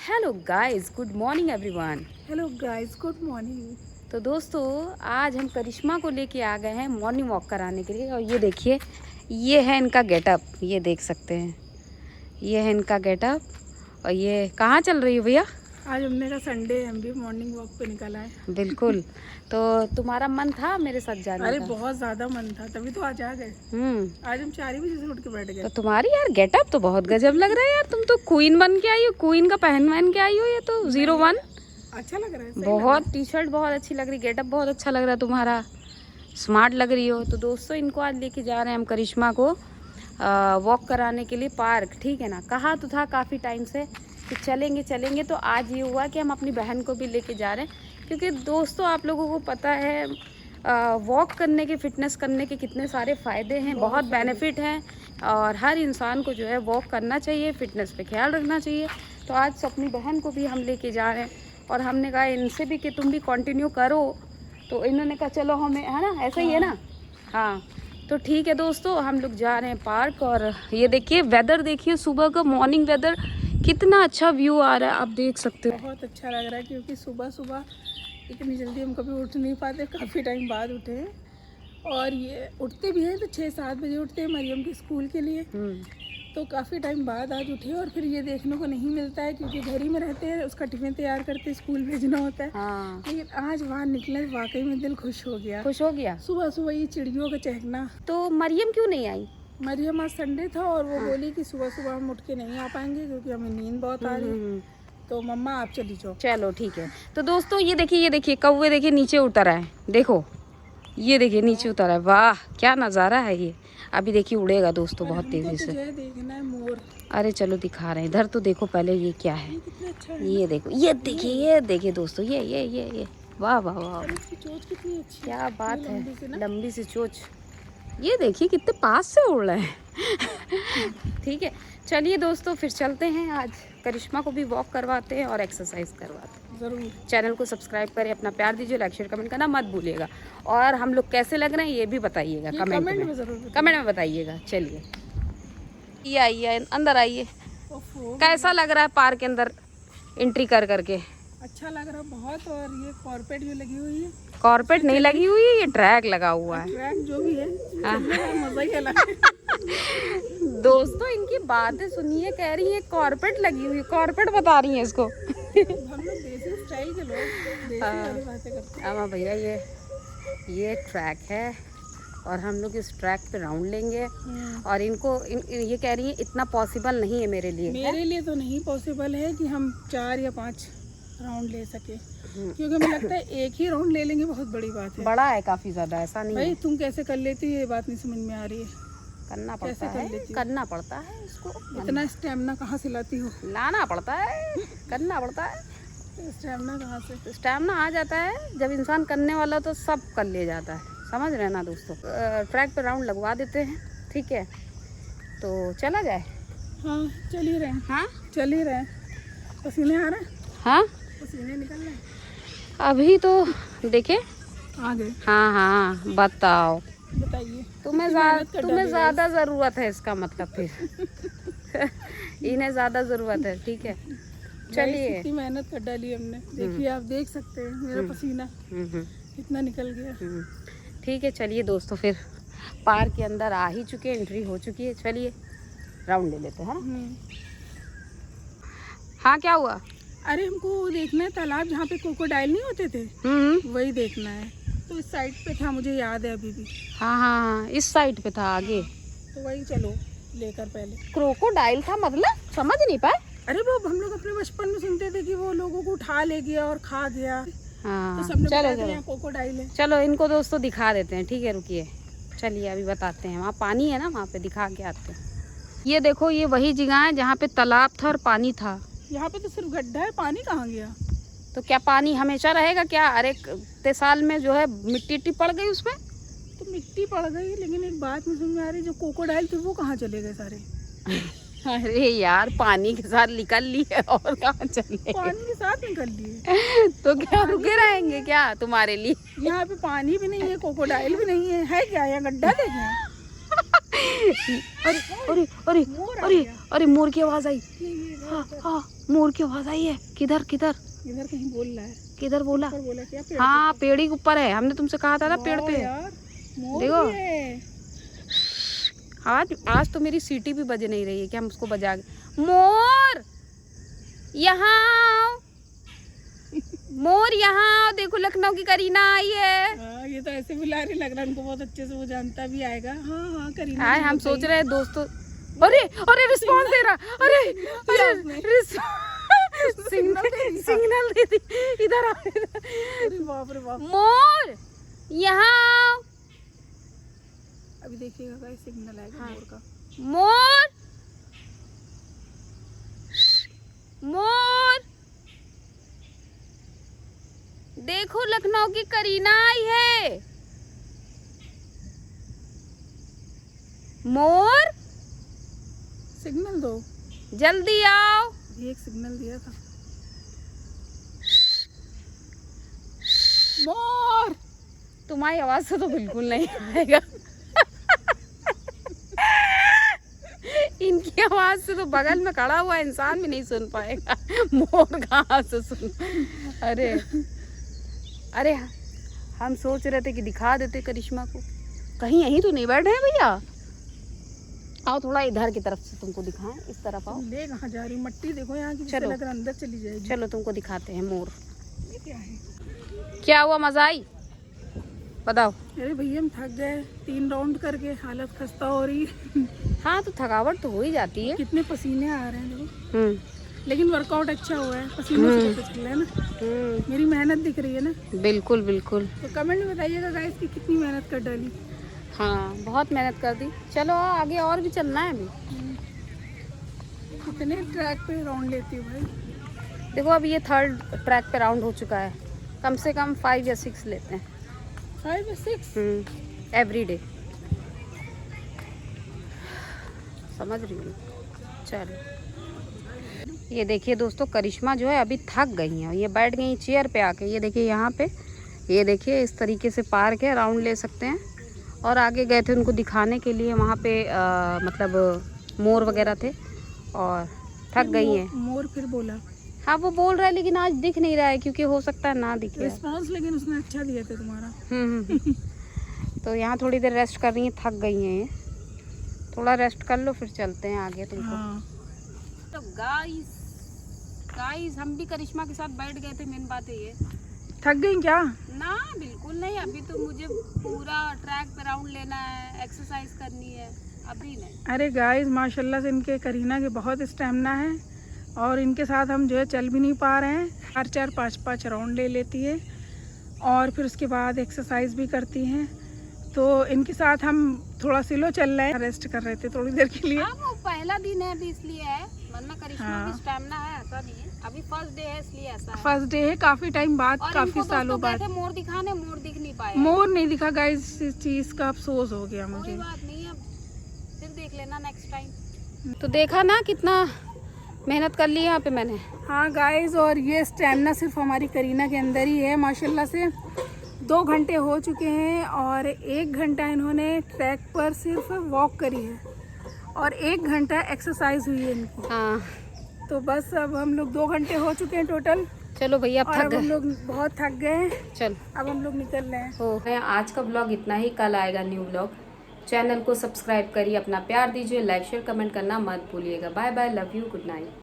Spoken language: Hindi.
Hello guys, good morning everyone. Hello guys, good morning. तो दोस्तों, आज हम करिश्मा को लेके आ गए हैं मॉर्निंग वॉक कराने के लिए। और ये देखिए, ये है इनका गेटअप, ये देख सकते हैं, ये है इनका गेटअप। और ये कहाँ चल रही हो भैया? आज हमने का संडे है, हम भी मॉर्निंग वॉक पे निकला है। बिल्कुल। तो तुम्हारा मन था मेरे साथ जाने अरे का? बहुत ज्यादा मन था, तभी तो आज आ गए। आज हम 4 बजे से उठ के बैठ तो गए। तुम्हारी यार गेटअप तो बहुत गजब लग रहा है यार। तुम तो क्वीन बन के आई हो, क्वीन का पहन के आई हो। ये तो 01। अच्छा लग रहा है, सही बहुत टी शर्ट बहुत अच्छी लग रही, गेटअप बहुत अच्छा लग रहा है तुम्हारा, स्मार्ट लग रही हो। तो दोस्तों, इनको आज लेके जा रहे हैं हम करिश्मा को वॉक कराने के लिए पार्क, ठीक है ना। कहा तो था काफ़ी टाइम से कि चलेंगे। तो आज ये हुआ कि हम अपनी बहन को भी लेके जा रहे हैं, क्योंकि दोस्तों आप लोगों को पता है वॉक करने के, फिटनेस करने के कितने सारे फ़ायदे हैं, बहुत बेनिफिट हैं। और हर इंसान को जो है वॉक करना चाहिए, फिटनेस पे ख्याल रखना चाहिए। तो आज अपनी बहन को भी हम लेके जा रहे हैं। और हमने कहा इनसे भी कि तुम भी कंटिन्यू करो, तो इन्होंने कहा चलो हमें, है ना, ऐसा ही है ना। हाँ, तो ठीक है दोस्तों, हम लोग जा रहे हैं पार्क। और ये देखिए वेदर, देखिए सुबह का मॉर्निंग वेदर, कितना अच्छा व्यू आ रहा है, आप देख सकते हो। बहुत अच्छा लग रहा है, क्योंकि सुबह सुबह इतनी जल्दी हम कभी उठ नहीं पाते, काफ़ी टाइम बाद उठे हैं। और ये उठते भी हैं तो 6-7 बजे उठते हैं मरियम के स्कूल के लिए। तो काफ़ी टाइम बाद आज उठे, और फिर ये देखने को नहीं मिलता है, क्योंकि घर ही में रहते हैं, उसका टिफिन तैयार करते स्कूल भेजना होता है। हाँ। लेकिन आज वहाँ निकले, वाकई में दिल खुश हो गया। खुश हो गया। सुबह सुबह ये चिड़ियों का चहकना। तो मरियम क्यों नहीं आई? मरियम आज संडे था, और वो बोली कि सुबह सुबह हम उठ के नहीं आ पाएंगे, क्योंकि हमें नींद बहुत आ रही है। तो मम्मा आप चली जाओ। चलो ठीक है। तो दोस्तों ये देखिए कौवे देखिए नीचे उतर आए, देखो ये देखिए नीचे उतर आए। वाह क्या नज़ारा है ये। अभी देखिए उड़ेगा दोस्तों बहुत तेज़ी से। तुझे देखना है मोर। अरे चलो दिखा रहे हैं, इधर तो देखो पहले ये क्या है। कितना अच्छा है। ये देखो, ये देखिए दोस्तों, ये वाह वाह वाह, इसकी चोंच कितनी अच्छी है। क्या बात ये है, लंबी सी ना। लंबी सी चोंच। ये देखिए कितने पास से उड़ रहे हैं। ठीक है, चलिए दोस्तों फिर चलते हैं। आज करिश्मा को भी वॉक करवाते हैं और एक्सरसाइज करवाते हैं। जरूर। चैनल को सब्सक्राइब करें, अपना प्यार दीजिए, लाइक शेयर कमेंट करना मत भूलिएगा। और हम लोग कैसे लग रहे हैं ये भी बताइएगा कमेंट में, जरूर कमेंट में बताइएगा। चलिए ये आइए, अंदर आइए। कैसा लग रहा है पार्क के अंदर एंट्री कर करके? अच्छा लग रहा है बहुत। और ये कॉर्पेट भी लगी हुई है। कॉर्पेट नहीं लगी हुई है, ये ट्रैक लगा हुआ है। ट्रैक जो भी है, हाँ। मजा ही अलग है। दोस्तों इनकी बातें सुनिए, कह रही है कॉर्पेट लगी हुई है, कॉर्पेट बता रही है इसको। हम लोग देसी स्टाइल के लोग, देसी वाली बातें करते हैं। हाँ भैया, ये ट्रैक है और हम लोग इस ट्रैक पे राउंड लेंगे। और ये कह रही है इतना पॉसिबल नहीं है मेरे लिए तो नहीं पॉसिबल है कि हम 4 या 5 राउंड ले सके, क्योंकि हमें लगता है एक ही राउंड ले लेंगे बहुत बड़ी बात है। बड़ा है काफी ज्यादा, ऐसा नहीं भाई है। तुम कैसे कर लेती है, ये बात नहीं समझ में आ रही है। करना पड़ता कैसे कर है, लेती हो? करना पड़ता है इसको, इतना स्टेमिना कहाँ से लाती हो? लाना पड़ता है, करना पड़ता है। स्टेमिना कहाँ से? स्टैमिना आ जाता है जब इंसान करने वाला, तो सब कर ले जाता है, समझ रहे हैं ना दोस्तों। ट्रैक पे राउंड लगवा देते हैं, ठीक है, तो चला जाए। हाँ चल ही रहे हैं। हाँ चल ही रहे हैं। पसीने आ रहे हैं। हाँ, पसीने निकल रहे हैं। अभी तो देखे। आ गए। हाँ बताओ, बताइए। तुम्हें ज़्यादा ज़रूरत है इसका मतलब फिर। इन्हें ज़्यादा ज़रूरत है, ठीक है। चलिए, इतनी मेहनत कर डाली हमने, देखिए आप देख सकते हैं मेरा पसीना कितना निकल गया। ठीक है, चलिए दोस्तों फिर पार्क के अंदर आ ही चुके हैं, एंट्री हो चुकी है। चलिए राउंड ले लेते हैं ना। हाँ क्या हुआ? अरे हमको देखना है तालाब जहाँ पे क्रोकोडाइल नहीं होते थे, वही देखना है। तो इस साइड पे था, मुझे याद है अभी भी। हाँ, इस साइड पे था आगे। तो वही चलो लेकर पहले। क्रोकोडाइल था मतलब? समझ नहीं पाए। अरे वो हम लोग अपने बचपन में सुनते थे कि वो लोगों को उठा ले गया और खा गया। हाँ, तो सबने बताया था चलो यहाँ क्रोकोडाइल है। चलो इनको दोस्तों दिखा देते हैं, ठीक है, रुकिए। चलिए अभी बताते हैं, वहाँ पानी है ना, वहाँ पे दिखा के आते हैं। ये देखो, ये वही जगह है जहाँ पे तालाब था और पानी था। यहाँ पे तो सिर्फ गड्ढा है, पानी कहाँ गया? तो क्या पानी हमेशा रहेगा क्या? अरे इतने साल में जो है मिट्टी पड़ गई उसमें। तो मिट्टी पड़ गई, लेकिन एक बात नहीं समझ में आ रही, जो क्रोकोडाइल थे वो कहाँ चले गए सारे? अरे यार, पानी के साथ निकल लिए और कहाँ चले? पानी के साथ निकल लिए। तो क्या रुके रहेंगे क्या तुम्हारे लिए? यहाँ पे पानी भी नहीं है, क्रोकोडाइल भी नहीं है क्या? यहाँ गड्ढा देखें। अरे अरे अरे मोर आ अरे गया। अरे मोर की आवाज आई। ये हाँ, मोर की आवाज आई है। किधर किधर इधर कहीं बोल रहा है। किधर बोला? ऊपर बोला क्या? पेड़ हाँ, पेड़ ही ऊपर है। हमने तुमसे कहा था ना पेड़ पे। यार मोर देखो। भी है। आज तो मेरी सीटी भी बज नहीं रही है कि हम उसको बजा के। मोर यहाँ आओ। मोर यहाँ आओ। देखो लखनऊ की करीना आई है। हाँ, ये तो ऐसे बुला रही, लग रहा है उनको बहुत अच्छे से, वो जानता भी आएगा। हाँ हाँ करीना। हाँ, हम सोच रहे हैं दोस्तों। अरे अरे रिस्पॉन्स दे रहा। अरे अरे सिग्नल दे दी। इधर आ। अरे बाप रे बाप। मोर यहाँ आओ। अभी देखिएगा गाइस, सिग्नल आएगा हाँ। मोर का। मोर मोर देखो लखनऊ की करीना आई है। मोर सिग्नल दो, जल्दी आओ। ये एक सिग्नल दिया था। मोर तुम्हारी आवाज से तो बिल्कुल नहीं आएगा। इनकी आवाज से तो बगल में खड़ा हुआ इंसान भी नहीं सुन पाएगा। मोर कहाँ से सुन। अरे अरे हम सोच रहे थे कि दिखा देते करिश्मा को। कहीं यहीं तो नहीं बैठे हैं भैया। आओ थोड़ा इधर की तरफ से तुमको दिखाएं। इस तरफ आओ। ले कहाँ जा रही? मट्टी देखो यहाँ की, चलो। लग रहा अंदर चली जाएगी। चलो तुमको दिखाते हैं मोर। ये क्या है? क्या हुआ, मजा आई? बताओ। अरे भैया हम थक गए 3 राउंड करके, हालत खस्ता हो रही है। हाँ तो थकावट तो हो ही जाती है। कितने पसीने आ रहे हैं देखो। लेकिन वर्कआउट अच्छा हुआ है, पसीनों से पता चल रहा है ना। मेरी मेहनत दिख रही है ना। बिल्कुल बिल्कुल। तो कमेंट में बताइएगा गाइस कि कितनी मेहनत कर डाली। हाँ बहुत मेहनत कर दी। चलो आगे और भी चलना है अभी। कितने ट्रैक पे राउंड लेती हूँ भाई? देखो अभी ये 3rd ट्रैक पे राउंड हो चुका है। कम से कम 5 या 6 लेते हैं 5 या 6 एवरी डे। समझ रही हूँ। चलो ये देखिए दोस्तों, करिश्मा जो है अभी थक गई हैं। ये बैठ गई चेयर पे आके। ये देखिए यहाँ पे, ये देखिए इस तरीके से पार्क है, राउंड ले सकते हैं। और आगे गए थे उनको दिखाने के लिए, वहाँ पे मतलब मोर वगैरह थे और थक गई हैं। मोर फिर बोला। हाँ वो बोल रहा है, लेकिन आज दिख नहीं रहा है क्योंकि हो सकता है ना दिखे। रिस्पांस लेकिन उसने अच्छा दिया था तुम्हारा। तो यहाँ थोड़ी देर रेस्ट कर रही हैं, थक गई हैं ये। थोड़ा रेस्ट कर लो फिर चलते हैं आगे तुमको। हाँ। तो गाइस हम भी करिश्मा के साथ बैठ गए थे। मेन बात है ये। थक गई क्या? ना बिल्कुल नहीं। अभी तो मुझे पूरा ट्रैक पे राउंड लेना है, एक्सरसाइज करनी है। अभी नहीं। अरे गाइस माशाल्लाह से इनके करीना के बहुत स्टेमिना है और इनके साथ हम जो है चल भी नहीं पा रहे हैं। 4-4 5-5 राउंड ले लेती है और फिर उसके बाद एक्सरसाइज भी करती हैं। तो इनके साथ हम थोड़ा स्लो चल रहे हैं, रेस्ट कर रहे थे थोड़ी देर के लिए। हाँ वो पहला दिन है अभी इसलिए है, वरना करिश्मा हाँ। की स्टैमिना है, ऐसा नहीं है। अभी फर्स्ट डे है इसलिए ऐसा है। फर्स्ट डे है, काफी टाइम बाद, और काफी इनको सालों दोस्तों बाद। गए थे मोर दिखाने, मोर दिख नहीं पाए। मोर नहीं दिखा गाइस, इस चीज का अफसोस हो गया कोई मुझे। बात नहीं, अब फिर देख लेना नेक्स्ट टाइम। तो देखा ना कितना मेहनत कर ली यहाँ पे मैंने। हाँ गाइस, और ये स्टेमिना सिर्फ हमारी करीना के अंदर ही है माशाल्लाह से। 2 घंटे हो चुके हैं और 1 घंटा इन्होंने ट्रैक पर सिर्फ वॉक करी है और 1 घंटा एक्सरसाइज हुई है इनकी। हाँ तो बस अब हम लोग 2 घंटे हो चुके हैं टोटल। चलो भैया अब और थक अब हम गए। लोग बहुत थक गए हैं। चल अब हम लोग निकल रहे हैं। हो आज का ब्लॉग इतना ही। कल आएगा न्यू ब्लॉग। चैनल को सब्सक्राइब करिए, अपना प्यार दीजिए, लाइक शेयर कमेंट करना मत भूलिएगा। Bye bye, love you, good night.